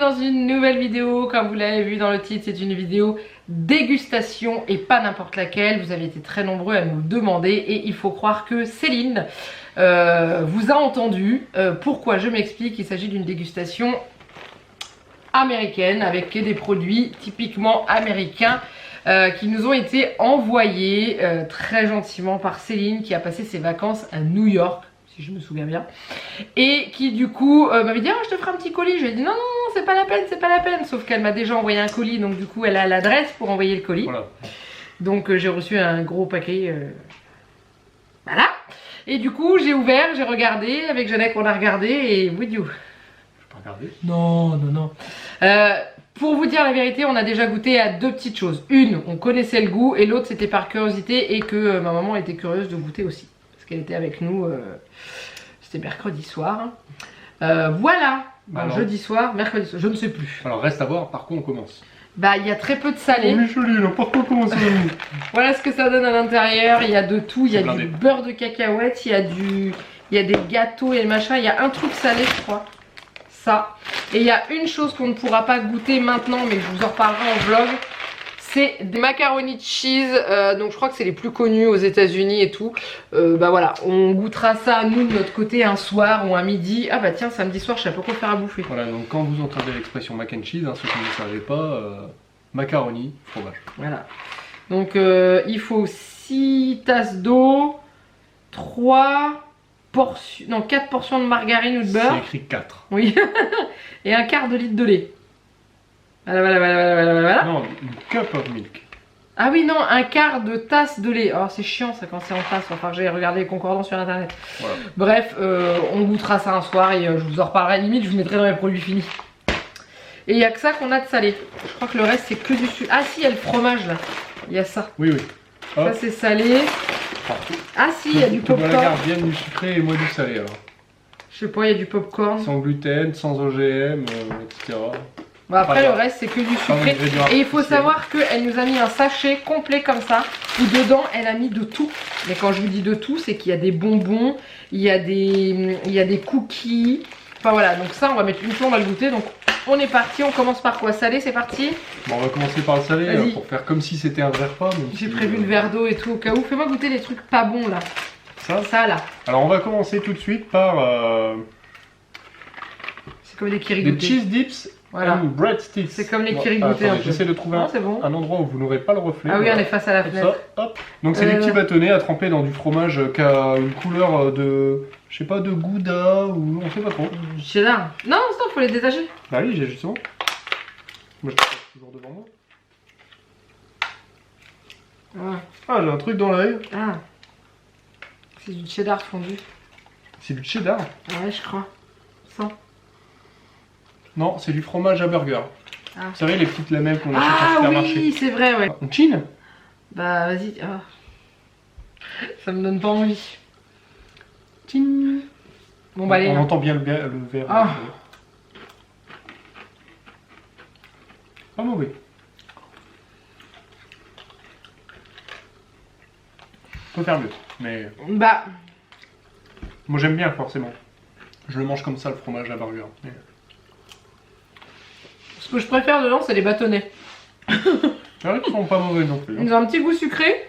dans une nouvelle vidéo. Comme vous l'avez vu dans le titre, c'est une vidéo dégustation et pas n'importe laquelle. Vous avez été très nombreux à nous le demander et il faut croire que Céline vous a entendu. Pourquoi? Je m'explique, il s'agit d'une dégustation américaine avec des produits typiquement américains qui nous ont été envoyés très gentiment par Céline qui a passé ses vacances à New York, si je me souviens bien, et qui du coup m'avait dit ah, je te ferai un petit colis. Je lui ai dit non, non, c'est pas la peine, c'est pas la peine, sauf qu'elle m'a déjà envoyé un colis, donc du coup elle a l'adresse pour envoyer le colis. Voilà. Donc j'ai reçu un gros paquet, voilà, et du coup j'ai ouvert, j'ai regardé, avec Jeannette on a regardé, et with you. Je peux regarder? Non, non, non. Pour vous dire la vérité, on a déjà goûté à deux petites choses. Une, on connaissait le goût, et l'autre c'était par curiosité et que ma maman était curieuse de goûter aussi. Parce qu'elle était avec nous, c'était mercredi soir. Voilà, alors, jeudi soir, mercredi soir, je ne sais plus. Alors reste à voir, par quoi on commence? Bah il y a très peu de salé. Oh Micheline, par quoi on commence? Voilà ce que ça donne à l'intérieur, il y a de tout, il y a du beurre de cacahuète, il y a des gâteaux et le machin, il y a un truc salé je crois. Ça. Et il y a une chose qu'on ne pourra pas goûter maintenant, mais je vous en reparlerai en vlog. C'est des macaroni cheese. Donc je crois que c'est les plus connus aux États-Unis et tout. Bah voilà, on goûtera ça nous de notre côté un soir ou un midi. Ah bah tiens, samedi soir, je sais pas quoi faire à bouffer. Voilà, donc quand vous entendez l'expression mac and cheese, hein, ceux qui ne savez pas, macaroni, fromage. Voilà. Donc il faut 6 tasses d'eau, 4 portions de margarine ou de beurre. C'est écrit 4. Oui. Et un quart de litre de lait. Voilà. Non, une cup of milk. Ah oui, non, un quart de tasse de lait. Oh, c'est chiant ça quand c'est en tasse. Enfin, j'ai regardé les concordants sur internet. Voilà. Bref, on goûtera ça un soir et je vous en reparlerai. Limite, je vous mettrai dans les produits finis. Et il n'y a que ça qu'on a de salé. Je crois que le reste, c'est que du sucre. Ah si, il y a le fromage là. Il y a ça. Oui, oui. Hop. Ça, c'est salé. Ah si, il y a du popcorn. La garde vienne du sucré et moi du salé alors. Je sais pas, il y a du popcorn. Sans gluten, sans OGM, etc. Bon, après le reste c'est que du sucré. Et il faut savoir qu'elle nous a mis un sachet complet comme ça, où dedans elle a mis de tout. Mais quand je vous dis de tout, c'est qu'il y a des bonbons, il y a des cookies. Enfin voilà, donc ça on va mettre une fois, on va le goûter. Donc on est parti, on commence par quoi? Salé, c'est parti? Bon, on va commencer par le salé pour faire comme si c'était un vrai repas. J'ai prévu le verre d'eau et tout au cas où. Fais-moi goûter les trucs pas bons là. Ça là. Alors on va commencer tout de suite par c'est comme des kirigoutés. Des cheese dips. Voilà. Breadsticks. C'est comme les kirigoutés un peu. J'essaie de trouver un endroit où vous n'aurez pas le reflet. Ah oui, on est face à la fenêtre. Ça, hop. Donc c'est des petits bâtonnets à tremper dans du fromage qui a une couleur de, je sais pas, de gouda ou on sait pas trop. Cheddar. Non, stop, faut les détacher. Bah oui, j'ai justement. Moi je suis toujours devant moi. Ah, j'ai un truc dans l'œil. Ah. C'est du cheddar fondu. C'est du cheddar? Ouais, je crois. Sans. Non, c'est du fromage à burger. Ah. Vous savez les petites lamelles qu'on achète au supermarché? Ah oui, c'est vrai, ouais. On chine? Bah vas-y. Oh. Ça me donne pas envie. Tine. Bon bah allez. On entend bien le verre. Oh. Pas mauvais. On peut faire mieux, mais... Bah... Moi j'aime bien forcément. Je le mange comme ça le fromage à burger. Mais... Ce que je préfère dedans c'est les bâtonnets. C'est vrai qu'ils sont pas mauvais non plus. Ils ont un petit goût sucré.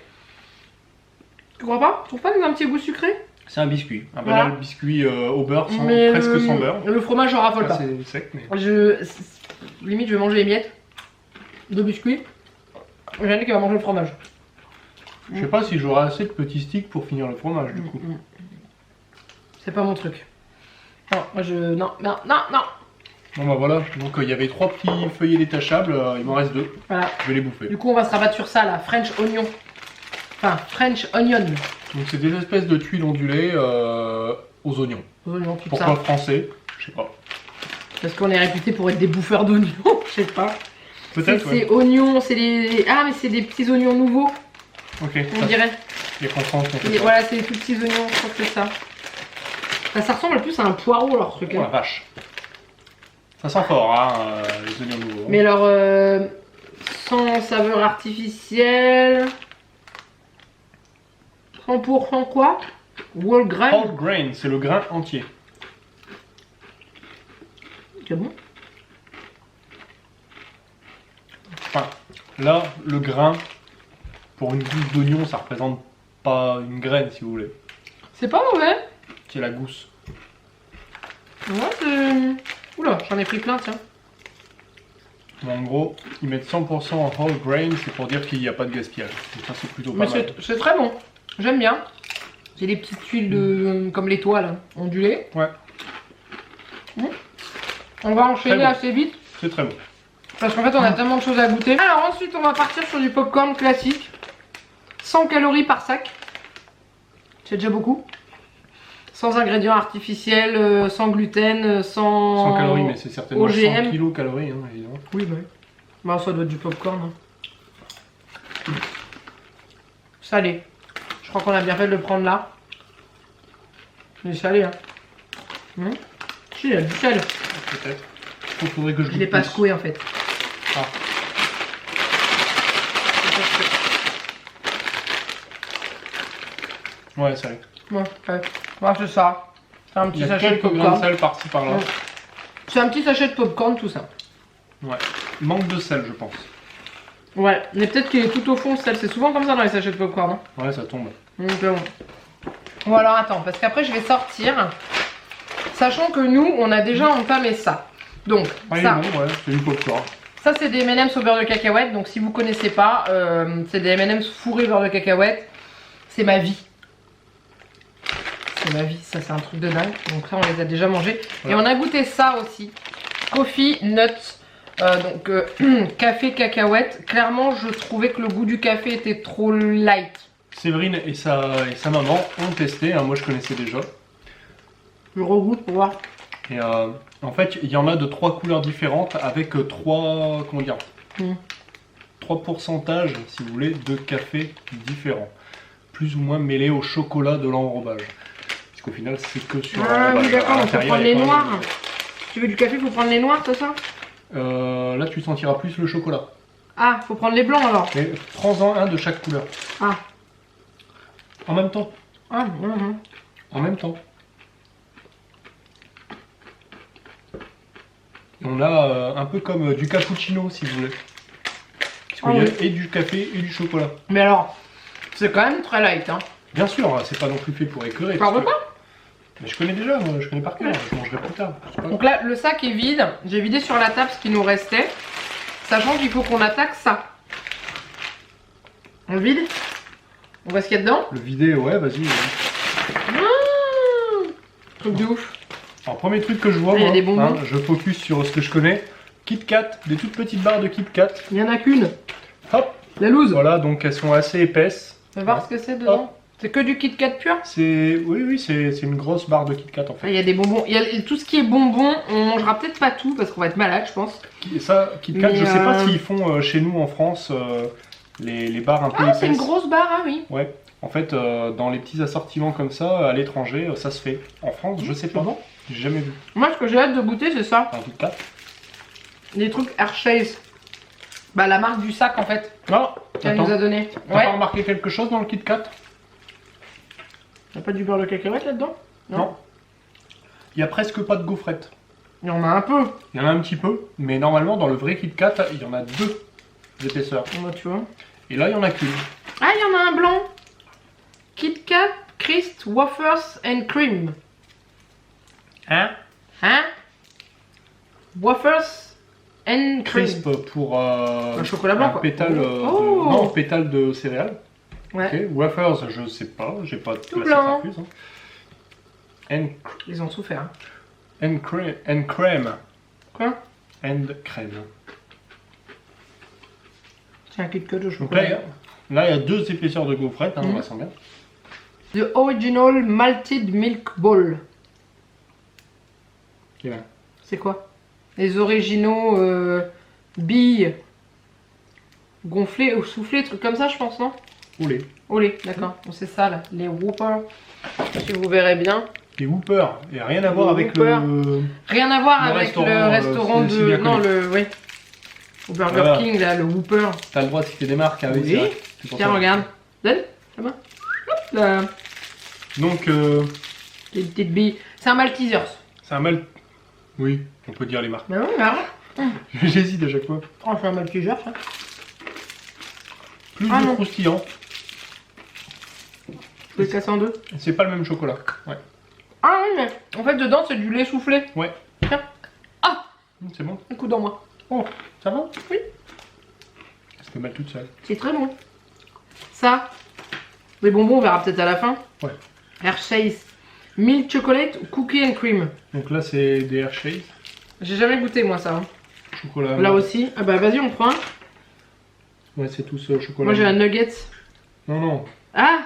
Tu crois pas? Tu trouves pas qu'ils ont un petit goût sucré? C'est un biscuit. Un banal biscuit au beurre, presque sans beurre. Le fromage j'en raffole pas. C'est sec mais... Limite je vais manger les miettes de biscuit. J'ai dit qu'il va manger le fromage. Je sais pas si j'aurai assez de petits sticks pour finir le fromage du coup. C'est pas mon truc. Non, moi je... Non. Bon bah voilà, donc il y avait 3 petits feuillets détachables, il m'en reste 2. Voilà. Je vais les bouffer. Du coup on va se rabattre sur ça là, French onion. Enfin, French onion. Donc c'est des espèces de tuiles ondulées aux oignons. Aux oignons, tout pourquoi ça. Français? Je sais pas. Parce qu'on est réputé pour être des bouffeurs d'oignons, je sais pas. Peut-être. C'est oignons, c'est des... Ah mais c'est des petits oignons nouveaux. Ok. On dirait. Les Français. Voilà, c'est des tout petits oignons, je crois que c'est ça. Ça ressemble plus à un poireau leur truc. Oh la vache. Ça sent fort, hein, les oignons nouveaux. Mais alors, sans saveur artificielle. 100% quoi? Whole grain. Whole grain, c'est le grain entier. C'est bon? Enfin, là, le grain, pour une gousse d'oignon, ça représente pas une graine, si vous voulez. C'est pas mauvais. C'est la gousse. Ouais, c'est... Oula, j'en ai pris plein, tiens. Mais en gros, ils mettent 100% en whole grain, c'est pour dire qu'il n'y a pas de gaspillage. Donc ça, c'est plutôt pas Mais mal. c'est très bon. J'aime bien. J'ai des petites tuiles de... comme l'étoile, ondulées. Ouais, On va enchaîner Très bon. assez vite. c'est très bon. Parce qu'en fait, on a tellement de choses à goûter. Alors ensuite, on va partir sur du popcorn classique. 100 calories par sac. C'est déjà beaucoup. Sans ingrédients artificiels, sans gluten, sans... 100 calories, mais c'est certainement OGM. 100 kilocalories, hein, évidemment. Oui, bah oui. Bah, ça doit être du popcorn. Hein. Salé. Je crois qu'on a bien fait de le prendre là. Il est salé, hein. Si, il y a du sel. Peut-être. Il faudrait que je Je l'ai goûte pas plus. secoué en fait. Ah. Ouais, ça l'est. Ouais, c'est ça. C'est un Il petit y a sachet de quelques grains de popcorn. sel par-ci par-là. Ouais. C'est un petit sachet de popcorn, tout ça. Ouais. Manque de sel, je pense. Ouais, mais peut-être qu'il est tout au fond, le sel. C'est souvent comme ça dans les sachets de popcorn. Hein. Ouais, ça tombe. Donc, bon. Bon, alors attends, parce qu'après je vais sortir. Sachant que nous, on a déjà entamé ça. Donc, Ah, il est ça, bon, ouais, c'est du popcorn. ça c'est des M&M's au beurre de cacahuète. Donc, si vous connaissez pas, c'est des M&M's fourrés beurre de cacahuète. C'est ma vie. C'est ma vie, ça c'est un truc de dingue. Donc, ça, on les a déjà mangés. Voilà. Et on a goûté ça aussi. Coffee Nuts. Café cacahuète. Clairement, je trouvais que le goût du café était trop light. Séverine et sa maman ont testé, hein, moi je connaissais déjà. Je regoute pour voir. Et en fait, il y en a de 3 couleurs différentes avec 3, comment dire, 3 pourcentages, si vous voulez, de café différents. Plus ou moins mêlés au chocolat de l'enrobage. Parce qu'au final, c'est que sur Ah oui, d'accord, À il faut l'intérieur, prendre il y a les quand noirs. même- Si tu veux du café, il faut prendre les noirs, c'est ça? Là, tu sentiras plus le chocolat. Ah, faut prendre les blancs alors. Mais prends-en un de chaque couleur. Ah, En même temps. ah, En même temps. Et on a un peu comme du cappuccino, si vous voulez. Parce qu'il y a et du café et du chocolat. Mais alors, c'est quand même très light, hein. Bien sûr, c'est pas non plus fait pour écœurer. T'en veux parce que- pas? Mais je connais déjà, moi, je connais par cœur. Je mangerai plus tard. C'est pas grave. Donc là, le sac est vide. J'ai vidé sur la table ce qui nous restait. Sachant qu'il faut qu'on attaque ça. On le vide? On voit ce qu'il y a dedans? Le vider, ouais, vas-y. Truc de ouf. Alors, premier truc que je vois, Ah, il y a moi, des bonbons. je focus sur ce que je connais. Kit Kat, des toutes petites barres de Kit Kat. Il y en a qu'une. Hop, La loose. voilà, donc elles sont assez épaisses. On va voir ce que c'est dedans. C'est que du Kit Kat pur? Oui, c'est une grosse barre de Kit Kat en Ah, fait. il y a des bonbons. Il y a tout ce qui est bonbons. On mangera peut-être pas tout parce qu'on va être malade, je pense. Ça, Kit Kat, Mais, je sais pas s'ils font chez nous en France les barres un peu Ah, épaisses. c'est une grosse barre, ah oui. Ouais, en fait, dans les petits assortiments comme ça, à l'étranger, ça se fait. En France, je sais pas. bon. J'ai jamais vu. Moi, ce que j'ai hâte de goûter, c'est ça. Un Kit Kat. Les trucs Hershey's. Bah, la marque du sac, en fait, Non, qu'elle attends. nous a donné. T'as Ouais. pas remarqué quelque chose dans le Kit Kat? Y'a pas du beurre de cacahuète là-dedans? Non. Il y a presque pas de gaufrettes. Il y en a un peu. Il y en a un petit peu, mais normalement, dans le vrai Kit Kat, il y en a 2 épaisseurs. Bah, tu vois. Et là, il y en a qu'une. Ah, il y en a un blanc. Kit Kat Crisp Wafers and Cream. Hein? Hein? Wafers and Cream. Crisp pour Un chocolat blanc, un quoi. pétale, Oh. non, pétale de céréales. Ouais. Ok. Wafers, je sais pas, j'ai pas Tout classé blanc. ça plus. Hein. And, Ils ont souffert. Hein. and crème. Quoi? And crème. C'est un Kit Kat au Donc chocolat. là, il y a 2 épaisseurs de gaufrettes, hein, on Mhm. la sent bien. The Original Malted Milk Ball. Et là. C'est quoi? Les originaux billes gonflées ou soufflées, trucs comme ça, je pense, non? Olé. Olé, d'accord. Bon, c'est ça, là. Les Whoopers. Si vous verrez bien. Les Whoopers, et rien à voir Les avec Whoopers. le... Rien à voir Le avec restaurant, le restaurant c'est de... bien Non, connu. le... Oui. Au Burger Voilà. King, là, le Whooper. T'as le droit de citer des marques, hein, Oui. c'est vrai. C'est pour Tiens, ça. regarde. Donne, la main. Hop là. Donc, Les petites billes. C'est un Maltesers. c'est un mal... Oui, on peut dire les marques. Bah oui, bah. J'hésite à chaque fois. Oh, c'est un Maltesers, ça. Plus Ah de non. croustillant. Je vais le casser en deux. C'est pas le même chocolat. Ouais. Ah oui, mais en fait, dedans, c'est du lait soufflé. Ouais. Tiens. Ah, C'est bon. un coup dans moi. Oh, ça va? Oui. Elle se fait mal toute seule. C'est très bon. Ça, les bonbons, on verra peut-être à la fin. Ouais. Hershey's Milk Chocolate Cookie and Cream. Donc là, c'est des Hershey's. J'ai jamais goûté, moi, ça. Hein. Chocolat. Là aussi. Ah bah, vas-y, on prend un. Ouais, c'est tout ce chocolat. Moi, j'ai un Nuggets. Non, non. Ah,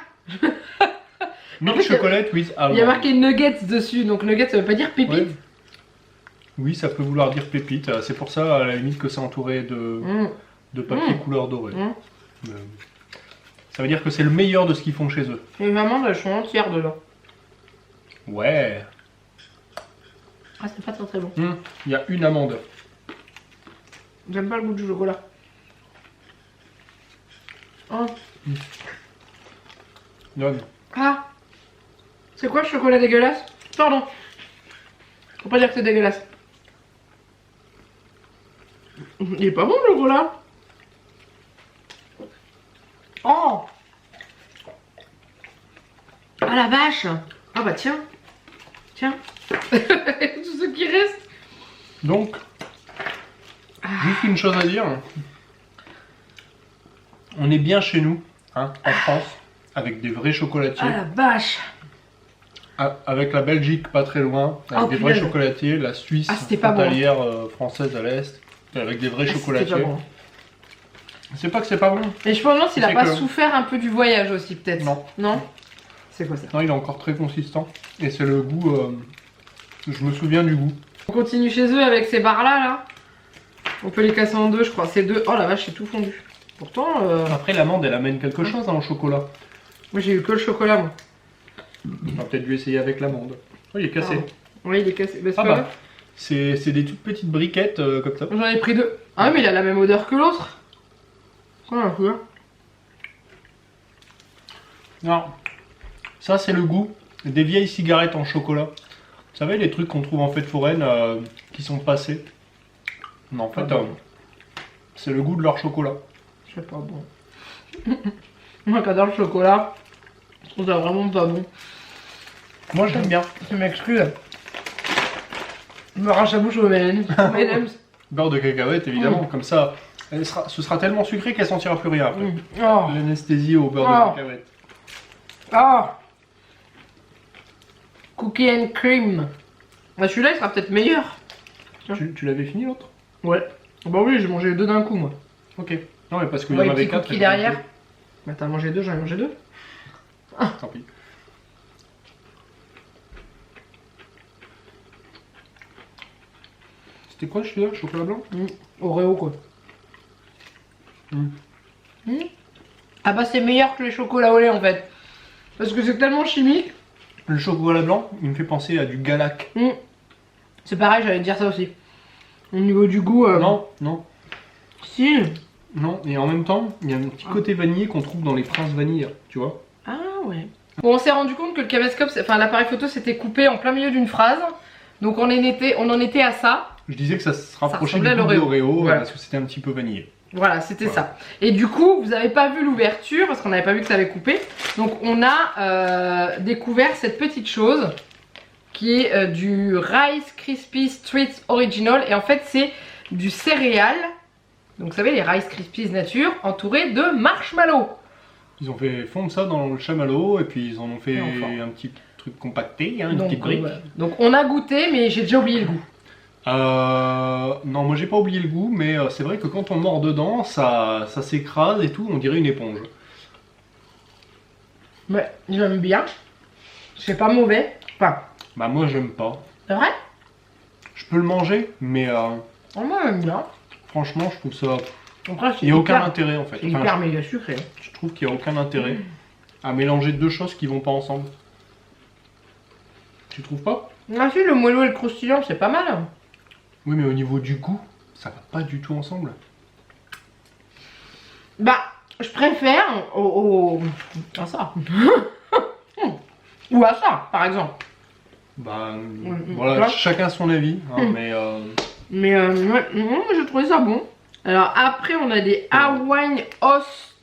Milk En fait, chocolate with almond. il y a marqué Nuggets dessus. Donc, Nuggets, ça veut pas dire pépite. Ouais. Oui, ça peut vouloir dire pépite. C'est pour ça, à la limite, que c'est entouré de papier couleur dorée. Mais, ça veut dire que c'est le meilleur de ce qu'ils font chez eux. Les amandes, elles sont entières dedans. Ouais. Ah, c'est pas très très bon. Il y a une amande. J'aime pas le goût du chocolat. Oh. Donne. Ah, c'est quoi le chocolat dégueulasse? Pardon. Faut pas dire que c'est dégueulasse. Il est pas bon le chocolat. Oh. Ah la vache. Ah bah tiens. Tiens. Tout ce qui reste. Donc, juste une chose à dire. On est bien chez nous, hein, en France, avec des vrais chocolatiers. Ah la vache. Avec la Belgique pas très loin, avec Oh, des vrais punaise. chocolatiers, la Suisse Ah, c'était pas bon. frontalière française à l'est, avec des vrais Ah, c'était chocolatiers. pas bon. C'est pas que c'est pas bon. Et je me demande s'il a C'est pas que- souffert un peu du voyage aussi peut-être. Non. Non. C'est quoi ça? Non, il est encore très consistant. Et c'est le goût, je me souviens du goût. On continue chez eux avec ces barres là. On peut les casser en deux je crois. C'est deux. Oh la vache c'est tout fondu. Pourtant Après, l'amande, elle amène quelque chose hein, au chocolat. moi j'ai eu que le chocolat moi. On va peut-être dû essayer avec l'amande. Oh, il est cassé. Pardon. Oui il est cassé. Bah, c'est Ah pas bah, grave. c'est des toutes petites briquettes comme ça. J'en ai pris deux. Ah mais il a la même odeur que l'autre. Quoi la couleur? Non. Ça, c'est le goût des vieilles cigarettes en chocolat. Vous savez, les trucs qu'on trouve en fête foraine qui sont passés. Non, en fait, c'est le goût de leur chocolat. Je sais pas bon. Moi qui adore le chocolat. Je trouve ça vraiment pas bon. Moi, j'aime bien. Je m'excuse. Je me arrache la bouche au M&M's. Beurre de cacahuète, évidemment. Comme ça, ce sera tellement sucré qu'elle sentira plus rien après. Oh. L'anesthésie au beurre Oh. de cacahuète. Ah. Cookie and cream. Bah celui-là il sera peut-être meilleur. Tu l'avais fini l'autre? Ouais. Bah oui j'ai mangé deux d'un coup moi. Ok. Non, mais parce qu'il y Ouais, en avait petit 4. cookie derrière. Bah t'as mangé deux, j'en ai mangé deux. Tant pis. C'était quoi celui-là? Chocolat blanc? Oreo quoi. Mm. Ah bah c'est meilleur que les chocolats au lait en fait. Parce que c'est tellement chimique. Le chocolat blanc, il me fait penser à du Galac. C'est pareil, j'allais te dire ça aussi. Au niveau du goût. Non, non. Si. Non, et en même temps, il y a un petit côté vanillé qu'on trouve dans les Princes Vanille, tu vois. Ah ouais. Bon on s'est rendu compte que le caméscope, enfin l'appareil photo s'était coupé en plein milieu d'une phrase. Donc on en était à ça. Je disais que ça se rapprochait ressemblait du à goût de l'Oreo. l'Oreo Voilà. parce que c'était un petit peu vanillé. Voilà, c'était Voilà. ça. Et du coup, vous n'avez pas vu l'ouverture parce qu'on n'avait pas vu que ça avait coupé. Donc on a découvert cette petite chose qui est du Rice Krispies Treats Original. Et en fait, c'est du céréal. Donc vous savez, les Rice Krispies nature entourés de marshmallows. Ils ont fait fondre ça dans le chamallow et puis ils en ont fait Et enfin. un petit truc compacté, hein, une Donc, petite brique. voilà. Donc on a goûté, mais j'ai déjà oublié le goût. Non, moi j'ai pas oublié le goût, mais c'est vrai que quand on mord dedans, ça s'écrase et tout, on dirait une éponge. Mais j'aime bien. C'est pas mauvais. Enfin, Bah moi j'aime pas. c'est vrai? Je peux le manger, mais Oh, moi j'aime bien. franchement je trouve ça... Après, c'est Il n'y a aucun hyper, intérêt en fait. c'est Enfin, hyper méga sucré. je trouve qu'il n'y a aucun intérêt à mélanger deux choses qui vont pas ensemble. Tu trouves pas? Ah si, le moelleux et le croustillant, c'est pas mal. Oui, mais au niveau du goût, ça va pas du tout ensemble. Bah, je préfère à ça. Ou à ça, par exemple. Bah tu voilà, vois chacun son avis, hein, mais Mais ouais, j'ai trouvé ça bon. Alors après, on a des Hawaiian Host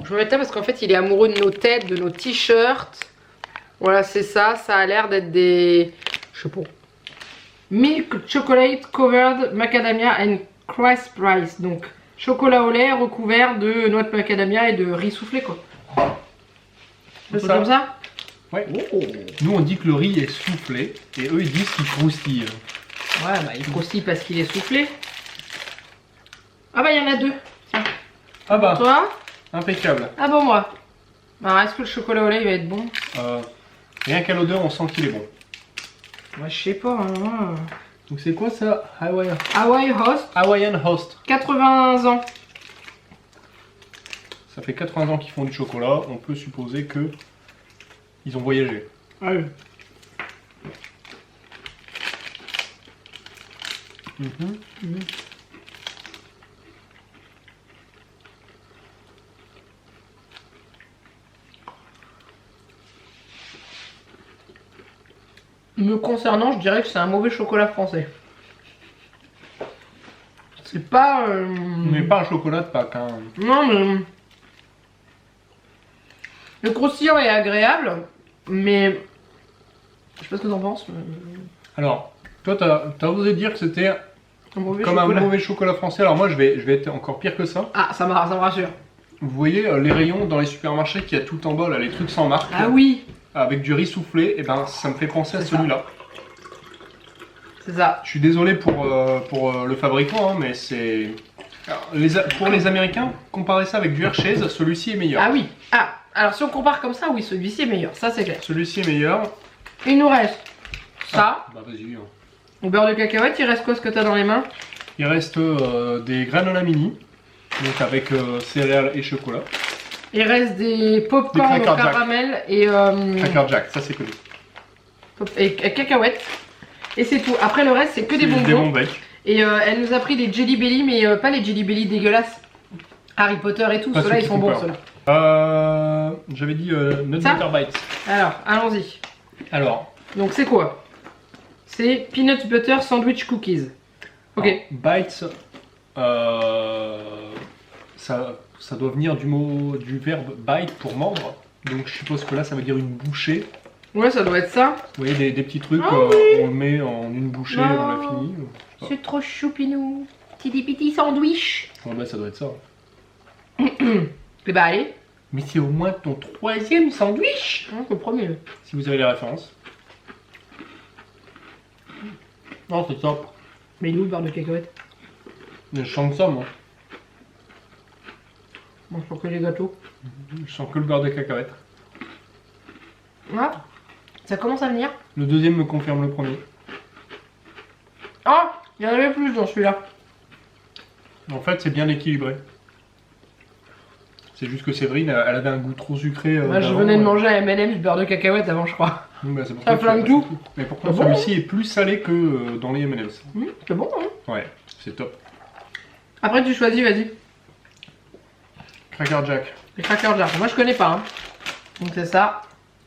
Je me mets là parce qu'en fait il est amoureux de nos têtes, de nos t-shirts. Voilà, c'est ça. Ça a l'air d'être des... Je sais pas. Milk chocolate covered macadamia and crisp rice. Donc chocolat au lait recouvert de noix de macadamia et de riz soufflé quoi. C'est comme ça. Ouais. Oh. Nous on dit que le riz est soufflé et eux ils disent qu'il croustille. Ouais, bah il croustille parce qu'il est soufflé. Ah bah il y en a deux. Tiens. Ah bah. Toi. Impeccable. Ah bon moi. Alors est-ce que le chocolat au lait il va être bon? Rien qu'à l'odeur on sent qu'il est bon. Ouais, je sais pas. Hein. Donc c'est quoi ça? Hawaii Host. Hawaiian Host. 80 ans. Ça fait 80 ans qu'ils font du chocolat. On peut supposer que ils ont voyagé. Ah oui. Me concernant, je dirais que c'est un mauvais chocolat français. C'est pas... Mais pas un chocolat de Pâques. Hein. Non mais... Le croustillant est agréable, mais... Je sais pas ce que t'en penses. Mais... Alors, toi t'as osé dire que c'était un mauvais comme chocolat. un mauvais chocolat français. Alors moi je vais être encore pire que ça. Ah, ça me rassure. Vous voyez les rayons dans les supermarchés qu'il y a tout en bas, là, les trucs sans marque. Ah oui. Avec du riz soufflé, et ben ça me fait penser à celui-là. C'est ça. Je suis désolé pour le fabricant, hein, mais c'est... Pour les Américains, comparez ça avec du Hershey's, celui-ci est meilleur. Ah oui. Ah, alors si on compare comme ça, oui, celui-ci est meilleur. Ça, c'est clair. Celui-ci est meilleur. Il nous reste ça. Bah vas-y. Hein. Au beurre de cacahuète, il reste quoi ce que t'as dans les mains? Il reste des granola mini, donc avec céréales et chocolat. Il reste des pop-corn au caramel et... Cracker Jack, ça c'est connu. Et cacahuètes. Et c'est tout. Après le reste, c'est que des bonbons. Des bons becs. Et elle nous a pris des Jelly Belly, mais pas les Jelly Belly dégueulasses. Harry Potter et tout, ceux-là ils sont bons ceux-là. J'avais dit Nut Butter Bites. Alors, allons-y. Alors. Donc c'est quoi? C'est Peanut Butter Sandwich Cookies. Ok. Alors, bites, ça doit venir du verbe bite pour mordre. Donc je suppose que là ça veut dire une bouchée. Ouais, ça doit être ça. Vous voyez des petits trucs, oui. on le met en une bouchée, Non. on l'a fini. C'est trop choupinou. Petit sandwich. Bon bah ça doit être ça. Et bah allez. Mais c'est au moins ton troisième sandwich. C'est le premier. Si vous avez les références. Non, c'est top. Mais il est où le beurre de cacahuète? Je sens que ça, moi. Moi, je sens que les gâteaux. Je sens que le beurre de cacahuète. Ah, ça commence à venir. Le deuxième me confirme le premier. Ah, il y en avait plus dans celui-là. En fait, c'est bien équilibré. C'est juste que Séverine, elle avait un goût trop sucré. Moi, je venais de manger un M&M's du beurre de cacahuète avant, je crois. Bah, c'est pour Ça que flingue tout. Mais pourtant, Ah bon celui-ci est plus salé que dans les M&M's. C'est bon, hein? Ouais, c'est top. Après, tu choisis, vas-y. Cracker Jack. Les Cracker Jack. Moi, je connais pas. Hein. Donc, c'est ça.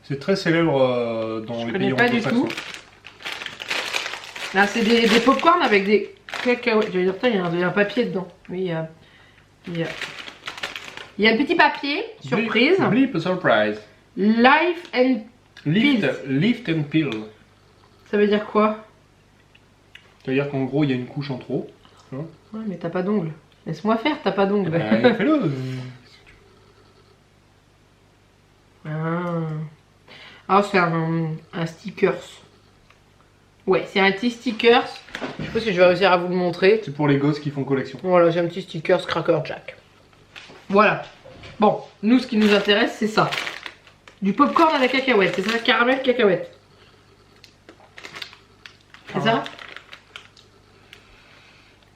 C'est très célèbre dans les pays pas du anglo-saxons. Là, c'est des pop-corn avec des cacahuètes. Je vais dire, il y a un papier dedans. Oui, il y a un petit papier, surprise. Bleep surprise. Life and Lift and peel. Ça veut dire quoi? C'est-à-dire qu'en gros, il y a une couche en trop. Ouais, mais t'as pas d'ongles. Laisse-moi faire, t'as pas d'ongles. Fais-le. Ah, c'est un stickers. Ouais, c'est un petit stickers. Je sais pas si je vais réussir à vous le montrer. C'est pour les gosses qui font collection. Voilà, j'ai un petit stickers Cracker Jack. Voilà. Bon, nous, ce qui nous intéresse, c'est ça. Du popcorn à la cacahuète. C'est ça, caramel cacahuète. C'est ça?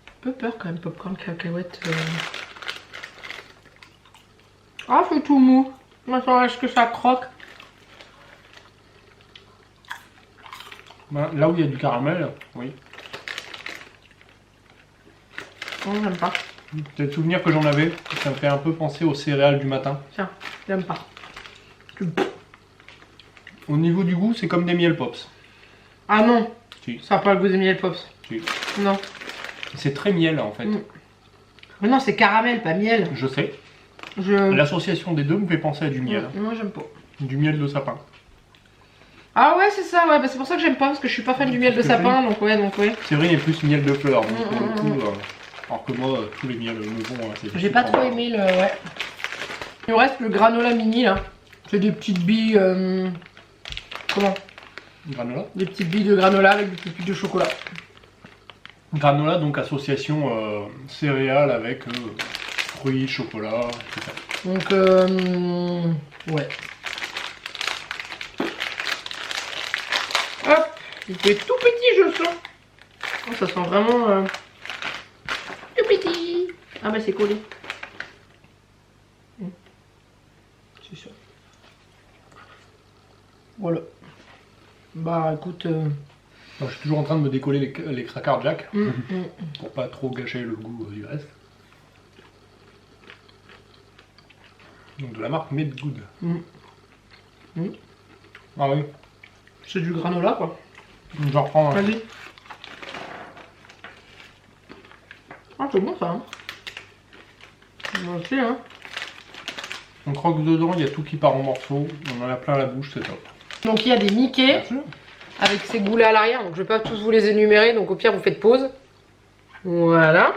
Un peu peur quand même, popcorn cacahuète. Ah, c'est tout mou. Maintenant, est-ce que ça croque? Ben, là où il y a du caramel, oui. Non, j'aime pas. C'est le souvenir que j'en avais. Ça me fait un peu penser aux céréales du matin. Tiens, j'aime pas. Au niveau du goût, c'est comme des miel pops. Ah non, Si. ça n'a pas le goût des miel pops. Si. Non. C'est très miel en fait. Mais non, c'est caramel, pas miel. Je sais. L'association des deux me fait penser à du miel. Moi j'aime pas. Du miel de sapin. Ah ouais c'est ça, ouais, bah, c'est pour ça que j'aime pas, parce que je suis pas fan du miel de sapin, donc ouais. C'est vrai, il y a plus miel de fleurs, donc pour le coup, alors que moi, tous les miels me vont assez. J'ai pas trop aimé le... ouais. Il nous reste le granola mini là. C'est des petites billes... Comment? Granola. Des petites billes de granola avec des petites billes de chocolat. Granola, donc association céréales avec fruits, chocolat, etc. Donc ouais. Hop, il fait tout petit je sens. Oh, ça sent vraiment tout petit. Ah bah c'est collé. C'est ça. Voilà. Bah écoute... Alors, je suis toujours en train de me décoller les crackers Jack pour pas trop gâcher le goût du reste. Donc de la marque Made Good. Ah oui. C'est du granola quoi. J'en reprends un. Vas-y. Ah c'est bon ça hein. Ok hein. On croque dedans, il y a tout qui part en morceaux. On en a plein la bouche, c'est top. Donc il y a des Mickey avec ces goulets à l'arrière. Donc je vais pas tous vous les énumérer. Donc au pire vous faites pause. Voilà.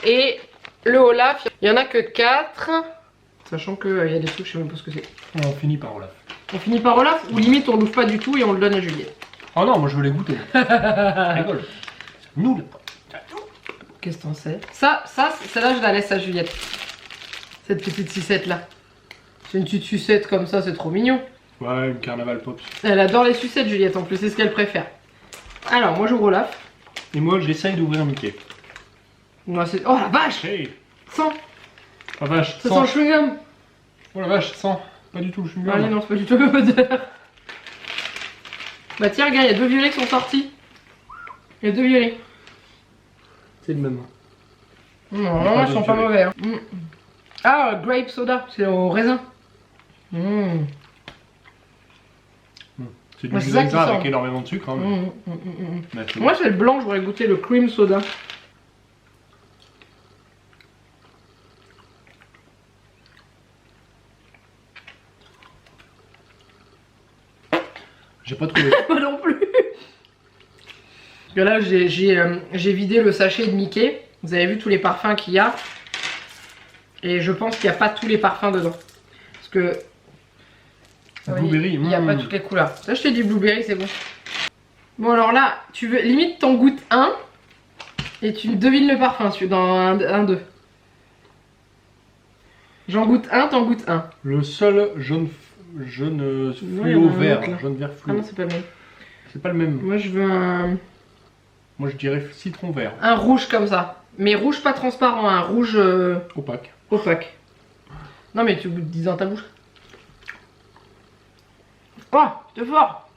Et le Olaf, il y en a que 4. Sachant qu'il y a des trucs, je sais même pas ce que c'est. On finit par Olaf. On finit par Olaf ou limite on l'ouvre pas du tout et on le donne à Juliette. Oh non, moi je veux les goûter. Rigole. Nous là. Qu'est-ce que t'en sais? Celle-là je la laisse à Juliette. Cette petite sucette là. C'est une petite sucette comme ça, c'est trop mignon. Ouais, une carnaval pops. Elle adore les sucettes Juliette en plus, c'est ce qu'elle préfère. Alors moi j'ouvre Olaf. Et moi j'essaye d'ouvrir Mickey. Moi, oh la vache! Hey. 100! La vache, Ça sent le chewing-gum! Oh la vache, 100. Pas du tout le chewing-gum. Ah non, c'est pas du tout le modèle. Bah tiens regarde, il y a 2 violets qui sont sortis. Il y a 2 violets. C'est le même. Non, ils sont pas mauvais. Hein. Ah, grape soda, c'est au raisin. C'est du jus raisin avec énormément de sucre. Hein, mais... Moi c'est le blanc, je voudrais goûter le cream soda. J'ai pas trouvé. Moi non plus. Parce que là j'ai vidé le sachet de Mickey. Vous avez vu tous les parfums qu'il y a. Et je pense qu'il n'y a pas tous les parfums dedans. Parce que... Blueberry, il n'y a pas toutes les couleurs. Ça je t'ai dit blueberry, c'est bon. Bon alors là, tu veux limite t'en goûtes un. Et tu devines le parfum dans un 2. J'en goûte un, t'en goûtes un. Le seul jaune fluo vert. Jaune vert fluo. Ah non, c'est pas le même. C'est pas le même. Moi je veux un... Moi je dirais citron vert. Un rouge comme ça. Mais rouge pas transparent, un rouge... opaque. Opaque. Non mais tu dis dans ta bouche. Oh, c'est fort.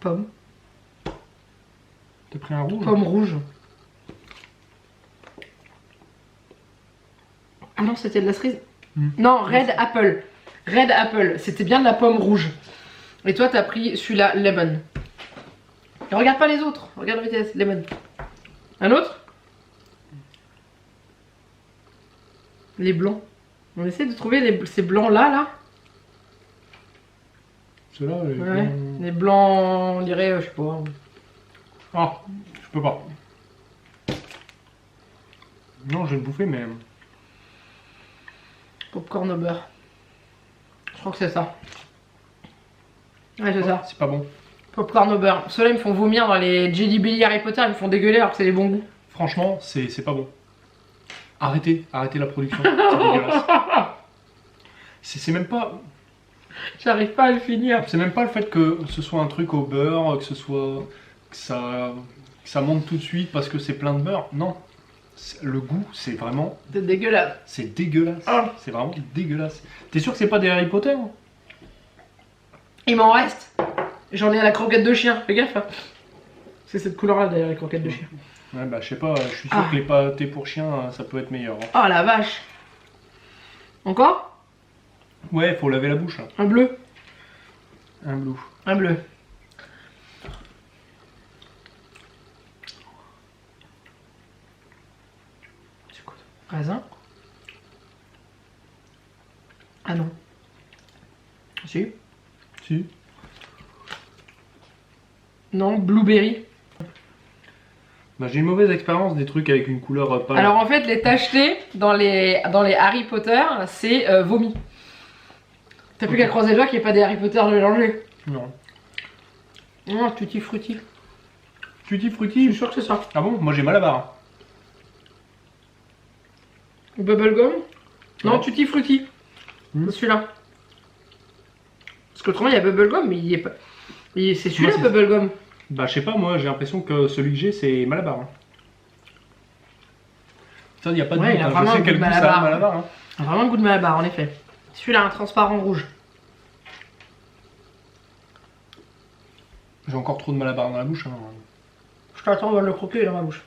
Pomme. T'as pris un rouge? Pomme rouge. Ah non, c'était de la cerise. Non, Red Apple. Red Apple, c'était bien de la pomme rouge. Et toi, t'as pris celui-là, Lemon. Et regarde pas les autres. Regarde la vitesse, Lemon. Un autre? Les blancs. On essaie de trouver ces blancs-là, là. Ceux-là, les Ouais, blancs... les blancs, on dirait, je sais pas. Ah, je peux pas. Non, je vais le bouffer, mais... Popcorn au beurre. Je crois que c'est ça. Ouais, c'est ça. C'est pas bon. Popcorn au beurre. Ceux-là, ils me font vomir dans les Jelly Belly Harry Potter, ils me font dégueuler alors que c'est les bons goûts. Franchement, c'est pas bon. Arrêtez la production. C'est dégueulasse. C'est même pas... J'arrive pas à le finir. C'est même pas le fait que ce soit un truc au beurre, que ce soit... que ça monte tout de suite parce que c'est plein de beurre. Non. Le goût, c'est vraiment... C'est dégueulasse. C'est dégueulasse. Ah. C'est vraiment dégueulasse. T'es sûr que c'est pas des Harry Potter? Il m'en reste. J'en ai à la croquette de chien. Fais gaffe. Hein. C'est cette couleur-là d'ailleurs, les croquettes de chien. Ouais, bah je sais pas, je suis sûr que les pâtés pour chien, ça peut être meilleur. Hein. Oh la vache. Encore? Ouais, faut laver la bouche. Là. Un bleu. Un bleu. Un bleu. C'est quoi ça? Raisin. Ah non. Si. Si. Non, blueberry. Bah, j'ai une mauvaise expérience des trucs avec une couleur pâle. Alors en fait, les tachetés dans les Harry Potter, c'est vomi. T'as plus qu'à croiser le doigt qu'il n'y ait pas des Harry Potter mélangés. Non. Non, tutti frutti. Tutti Je frutti. suis sûr que c'est ça. Ah bon? Moi j'ai mal à barre. Bubblegum. Non, Ouais. tutti frutti. Hmm. C'est celui-là. Parce qu'autrement, il y a bubblegum, mais il est pas. C'est celui-là, Moi, c'est- bubblegum. Bah je sais pas, moi j'ai l'impression que celui que j'ai c'est Malabar. Hein. Ça, il y a pas de Ouais, doute, il a hein. vraiment Je un sais goût quel de goût ça Malabar. a Malabar. Hein. Vraiment le goût de Malabar, en effet. Celui-là, un transparent rouge. J'ai encore trop de Malabar dans la bouche. Hein. Je t'attends, on va le croquer dans ma bouche.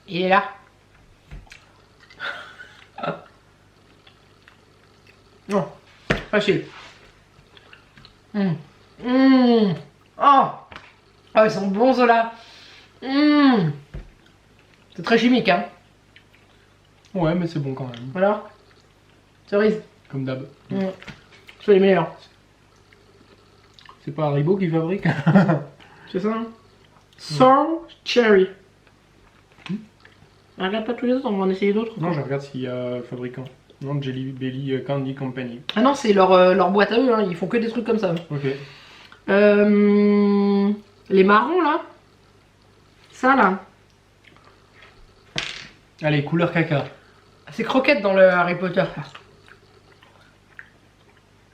Il est là. Non, facile. Oh. Ah, ils sont bons ceux-là. C'est très chimique, hein. Ouais, mais c'est bon quand même. Voilà. Cerise. Comme d'hab. C'est les meilleurs. C'est pas Haribo qui fabrique. C'est ça, hein. Sour cherry. Regarde pas tous les autres, on va en essayer d'autres. Non, je regarde s'il y a fabricant. Non, Jelly Belly Candy Company. Ah non, c'est leur boîte à eux, hein. Ils font que des trucs comme ça. Ok. Les marrons là. Ça là. Allez, couleur caca. C'est croquette dans le Harry Potter.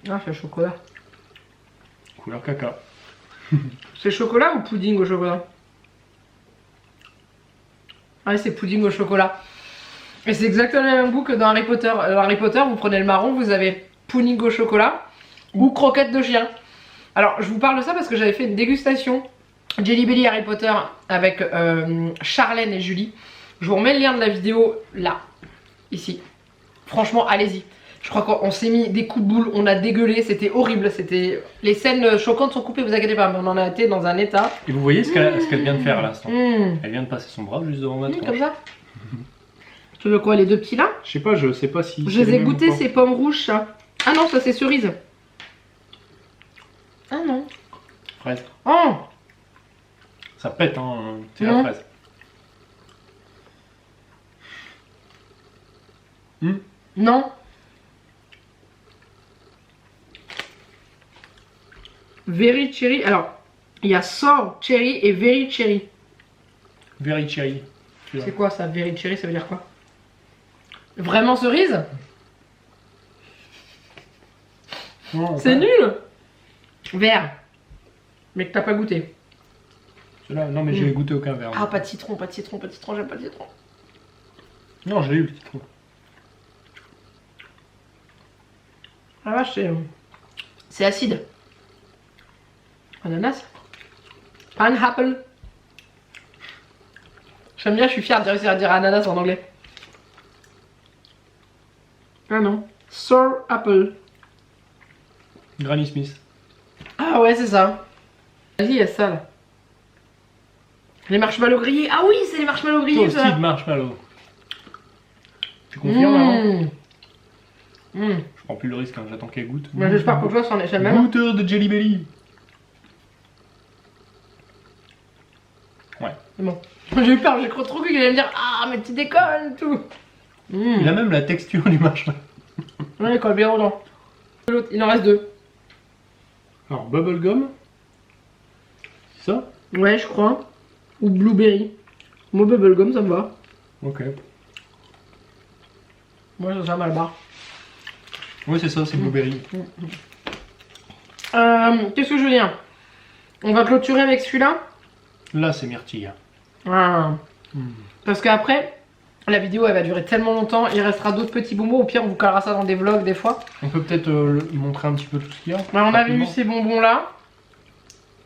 Ah, c'est chocolat. Couleur caca. C'est chocolat ou pudding au chocolat? Ah, c'est pudding au chocolat. Et c'est exactement le même goût que dans Harry Potter. Dans Harry Potter, vous prenez le marron, vous avez pudding au chocolat ou croquette de chien. Alors, je vous parle de ça parce que j'avais fait une dégustation Jelly Belly Harry Potter avec Charlène et Julie. Je vous remets le lien de la vidéo là, ici. Franchement, allez-y. Je crois qu'on s'est mis des coups de boule, on a dégueulé, c'était horrible. C'était Les scènes choquantes sont coupées, vous inquiétez pas, mais on en a été dans un état. Et vous voyez ce qu'elle vient de faire à l'instant. Mmh. Elle vient de passer son bras juste devant ma tronche. Comme ça. Tu veux quoi, les deux petits là? Je sais pas, je sais pas si. Je les ai goûtés, ces pommes rouges, ça. Ah non, ça c'est cerise. Ah non. Fraise. Oh. Ça pète, hein. C'est Non. la fraise. Non. Very cherry. Alors, il y a sour cherry et very cherry. Very cherry. C'est quoi ça, very cherry, ça veut dire quoi? Vraiment cerise? Non, C'est pas- nul. Vert. Mais que t'as pas goûté. Celui-là, non, mais j'ai goûté aucun verre. Ah, pas de citron, pas de citron, pas de citron, j'aime pas le citron. Non, j'ai eu le citron. Ah vache, c'est acide. Ananas. Pineapple. J'aime bien, je suis fière de réussir à dire ananas en anglais. Ah non. Sour apple. Granny Smith. Ah ouais, c'est ça. Vas-y, il y a ça là. Les marshmallows grillés. Ah oui, c'est les marshmallows grillés ça. Toasted marshmallow. Tu confirmes avant Je prends plus le risque, hein, j'attends qu'elle goûte. Moi j'espère pour toi, c'en est jamais. Goûteur de Jelly Belly. Ouais. C'est bon. J'ai eu peur, j'ai trop cru qu'il allait me dire ah, mais tu déconnes, tout. Il a même la texture du marshmallow. Ouais, il colle bien dedans. L'autre, il en reste deux. Alors, bubblegum. C'est ça? Ouais, je crois. Ou blueberry. Moi, bubblegum, ça me va. Ok. Moi, ça mal barre. Oui, c'est ça, c'est blueberry. Qu'est-ce que je veux dire? On va clôturer avec celui-là. Là, c'est myrtille. Ah. Parce qu'après, la vidéo elle va durer tellement longtemps, il restera d'autres petits bonbons. Au pire, on vous calera ça dans des vlogs des fois. On peut peut-être montrer un petit peu tout ce qu'il y a. Ouais, on avait eu rapidement. ces bonbons là,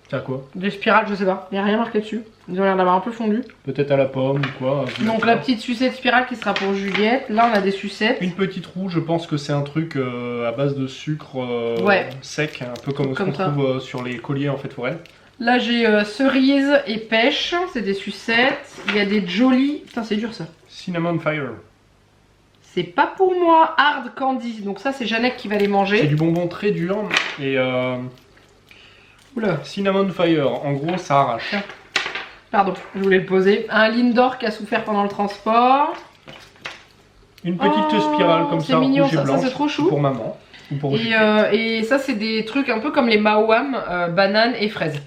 T'as quoi? des spirales, je sais pas. Il n'y a rien marqué dessus. Ils ont l'air d'avoir un peu fondu. Peut-être à la pomme ou quoi. Donc la petite sucette spirale qui sera pour Juliette. Là, on a des sucettes. Une petite roue, je pense que c'est un truc à base de sucre Ouais. sec, un peu comme ce Comme qu'on ça. trouve sur les colliers en fait forêt. Là j'ai cerise et pêche, c'est des sucettes. Il y a des Jolly, putain c'est dur ça. Cinnamon Fire. C'est pas pour moi, hard candy. Donc ça c'est Jeannette qui va les manger. C'est du bonbon très dur et Oula. Cinnamon Fire, en gros ça arrache. Pardon, je voulais le poser. Un Lindor qui a souffert pendant le transport. Une petite spirale comme ça, mignon, rouge et blanche, ça c'est trop chou. pour maman. Ou pour Et ça c'est des trucs un peu comme les Mawam, bananes et fraises.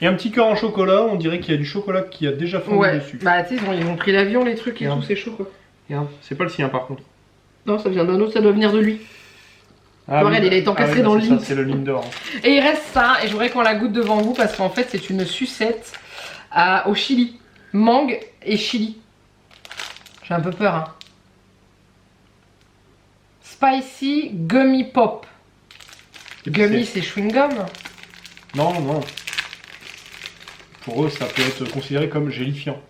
Et un petit cœur en chocolat, on dirait qu'il y a du chocolat qui a déjà fondu dessus. Bah tu sais, ils ont pris l'avion les trucs et Regarde. tout, c'est chaud quoi. Regarde, c'est pas le sien par contre. Non, ça vient d'un autre, ça doit venir de lui. Ah, Regarde, il a été encastré dans le lit. C'est le Lindor. Et il reste ça, et je voudrais qu'on la goûte devant vous parce qu'en fait c'est une sucette au chili. Mangue et chili. J'ai un peu peur hein. Spicy Gummy Pop. Gummy c'est chewing gum. Non, non. Pour eux ça peut être considéré comme gélifiant.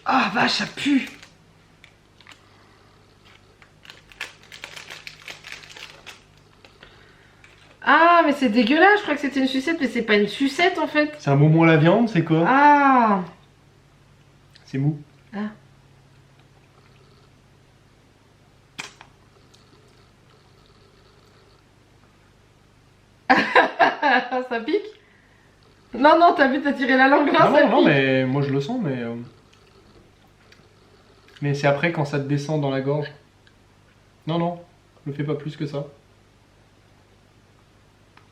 Ah vache, ça pue. Ah mais c'est dégueulasse, je crois que c'était une sucette mais c'est pas une sucette en fait. C'est un bonbon à la viande, c'est quoi? Ah. C'est mou. Ah. Ça pique? Non, non, t'as vu, t'as tiré la langue là, Non, ça non, pique. mais moi je le sens, mais c'est après quand ça te descend dans la gorge. Non, non, ne fais pas plus que ça.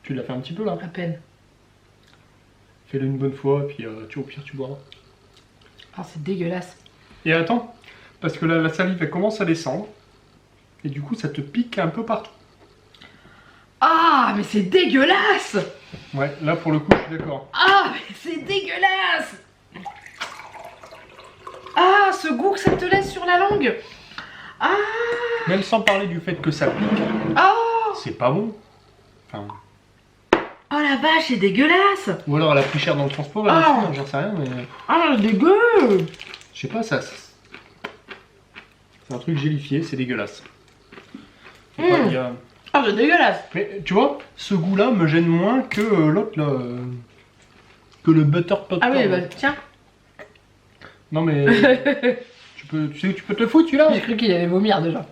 Tu l'as fait un petit peu là. À peine. Fais-le une bonne fois, et puis au pire tu boiras. Ah, c'est dégueulasse. Et attends, parce que là la salive elle commence à descendre, et du coup ça te pique un peu partout. Ah, mais c'est dégueulasse. Ouais, là pour le coup je suis d'accord. Ah, mais c'est dégueulasse. Ah, ce goût que ça te laisse sur la langue. Ah. Même sans parler du fait que ça pique, Oh. c'est pas bon. Enfin, Oh la vache, c'est dégueulasse. ou alors elle a pris cher dans le transport, elle Ah. a j'en sais rien, mais Ah, dégueu. je sais pas, ça. C'est un truc gélifié, c'est dégueulasse. Faut pas dire- Ah, c'est dégueulasse. Mais tu vois, ce goût-là me gêne moins que l'autre là. Que le butter popcorn. Ah oui, bah tiens. Non mais. tu sais où tu peux te foutre celui-là. J'ai cru qu'il allait vomir déjà.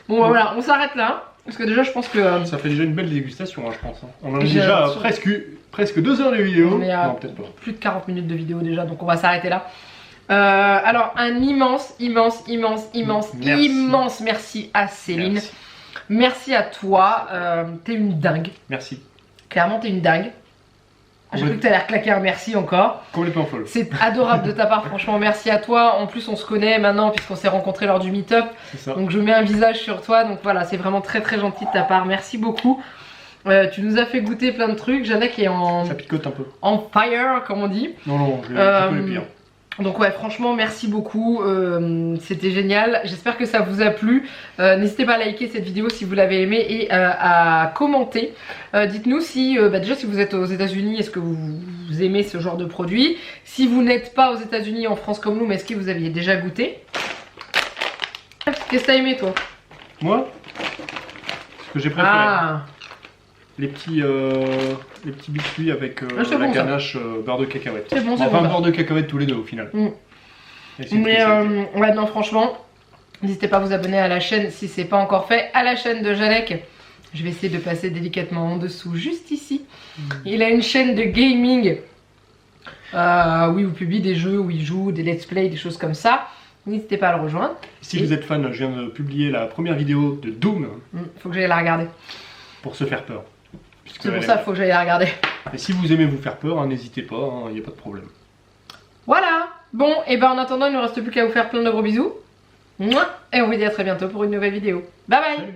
Bon, bah, voilà, on s'arrête là. Parce que déjà, je pense que. Ça fait déjà une belle dégustation, hein, je pense. hein. On en est J'ai déjà à l'impression- presque 2 heures de vidéo. On est à Non, peut-être pas. plus de 40 minutes de vidéo déjà, donc on va s'arrêter là. Alors, un immense merci à Céline. Merci. Merci à toi. T'es une dingue. Merci. Clairement, t'es une dingue. J'ai cru que t'allais reclaquer un merci encore. Complètement folle. C'est adorable de ta part, franchement, merci à toi. En plus, on se connaît maintenant puisqu'on s'est rencontrés lors du meet-up. C'est ça. Donc, je mets un visage sur toi. Donc, voilà, c'est vraiment très très gentil de ta part. Merci beaucoup. Tu nous as fait goûter plein de trucs. Jeannette qui est Ça picote un peu. en fire, comme on dit. Non, non, je peux le pire. Donc ouais, franchement, merci beaucoup, c'était génial, j'espère que ça vous a plu. N'hésitez pas à liker cette vidéo si vous l'avez aimé et à commenter. Dites-nous si, déjà si vous êtes aux États-Unis, est-ce que vous aimez ce genre de produit? Si vous n'êtes pas aux États-Unis, en France comme nous, mais est-ce que vous aviez déjà goûté? Qu'est-ce que t'as aimé toi? Moi, ce que j'ai préféré, Ah, les petits biscuits avec c'est la bon, ça. ganache beurre de cacahuète. C'est bon, c'est Enfin, bon, ça. beurre de cacahuète tous les deux au final. Mm. Et c'est mais une ouais, non, franchement, n'hésitez pas à vous abonner à la chaîne si c'est pas encore fait, à la chaîne de Jeannette. Je vais essayer de passer délicatement en dessous, juste ici. Il a une chaîne de gaming. Oui, où il publie des jeux, où il joue, des let's play, des choses comme ça. N'hésitez pas à le rejoindre. Si vous êtes fan, je viens de publier la première vidéo de Doom Faut que j'aille la regarder. pour se faire peur. Puisque C'est pour elle ça est- qu'il faut que j'aille la regarder. Et si vous aimez vous faire peur, hein, n'hésitez pas, il n'y a pas de problème. Voilà. Bon, et ben en attendant, il ne nous reste plus qu'à vous faire plein de gros bisous. Mouah. Et on vous dit à très bientôt pour une nouvelle vidéo. Bye bye. Salut.